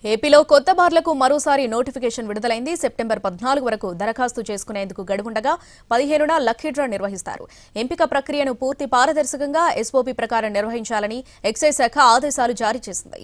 ఏపీలో కొత్త బార్లకు మరోసారి నోటిఫికేషన్ విడుదలైంది. సెప్టెంబర్ 14 వరకు దరఖాస్తు చేసుకునేందుకు గడువుండగా 15న లక్కీ డ్రా నిర్వహిస్తారు. ఎంపిక ప్రక్రియను పూర్తి పారదర్శకంగా ఎస్ఓపీ ప్రకారం నిర్వహించాలని ఎక్సైజ్ శాఖ ఆదేశాలు జారీ చేసింది.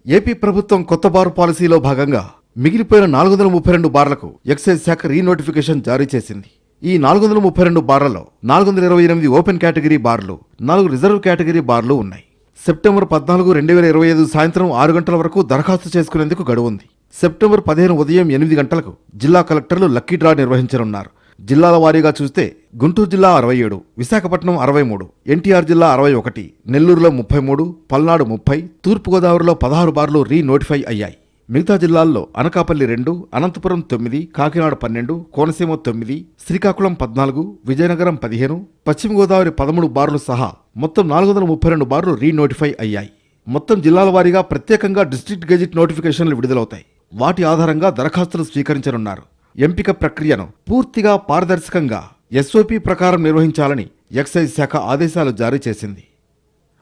ఏపీ ప్రభుత్వం కొత్త బార్ పాలసీలో భాగంగా మిగిలిపోయిన 432 బార్లకు ఎక్సైజ్ శాఖ రీనోటిఫికేషన్ జారీ చేసింది. ఈ 432 బార్లలో 428 ఓపెన్ కేటగిరీ బార్లు, 4 రిజర్వ్ కేటగిరీ బార్లు ఉన్నాయి. సెప్టెంబర్ 14, 2025 సాయంత్రం 6 గంటల వరకు దరఖాస్తు చేసుకునేందుకు గడువుంది. సెప్టెంబర్ 15 ఉదయం 8 గంటలకు జిల్లా కలెక్టర్లు లక్కీ డ్రా నిర్వహించనున్నారు. జిల్లాల వారీగా చూస్తే గుంటూరు జిల్లా 67, విశాఖపట్నం 63, ఎన్టీఆర్ జిల్లా 61, నెల్లూరులో 33, పల్నాడు 30, తూర్పుగోదావరిలో 16 బార్లు రీనోటిఫై అయ్యాయి. మిగతా జిల్లాల్లో అనకాపల్లి 2, అనంతపురం 9, కాకినాడ 12, కోనసీమ 9, శ్రీకాకుళం 14, విజయనగరం 15, పశ్చిమ గోదావరి 13 బార్లు సహా మొత్తం 432 బార్లు రీనోటిఫై అయ్యాయి. మొత్తం జిల్లాల వారీగా ప్రత్యేకంగా డిస్ట్రిక్ట్ గెజిట్ నోటిఫికేషన్లు విడుదలవుతాయి. వాటి ఆధారంగా దరఖాస్తులు స్వీకరించనున్నారు. ఎంపిక ప్రక్రియను పూర్తిగా పారదర్శకంగా ఎస్ఓపీ ప్రకారం నిర్వహించాలని ఎక్సైజ్ శాఖ ఆదేశాలు జారీ చేసింది.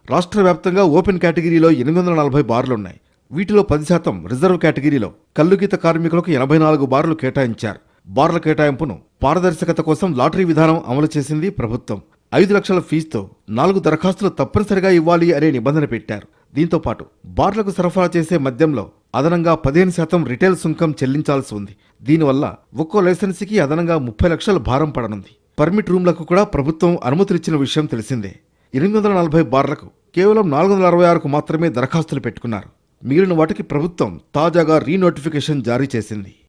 రాష్ట్ర వ్యాప్తంగా ఓపెన్ కేటగిరీలో 840 బార్లున్నాయి. వీటిలో 10% రిజర్వ్ కేటగిరీలో కల్లుగీత కార్మికులకు 84 బార్లు కేటాయించారు. బార్ల కేటాయింపును పారదర్శకత కోసం లాటరీ విధానం అమలు చేసింది ప్రభుత్వం. 5 లక్షల ఫీజుతో 4 దరఖాస్తులు తప్పనిసరిగా ఇవ్వాలి అనే నిబంధన పెట్టారు. దీంతో పాటు బార్లకు సరఫరా చేసే మద్యంలో అదనంగా 15% రిటైల్ సుంకం చెల్లించాల్సి ఉంది. దీనివల్ల ఒక్కో లైసెన్సీకి అదనంగా 30 లక్షల భారం పడనుంది. పర్మిట్ రూమ్లకు కూడా ప్రభుత్వం అనుమతులిచ్చిన విషయం తెలిసిందే. 840 బార్లకు కేవలం 466కు మాత్రమే దరఖాస్తులు పెట్టుకున్నారు. మిగిలిన వాటికి ప్రభుత్వం తాజాగా రీనోటిఫికేషన్ జారీ చేసింది.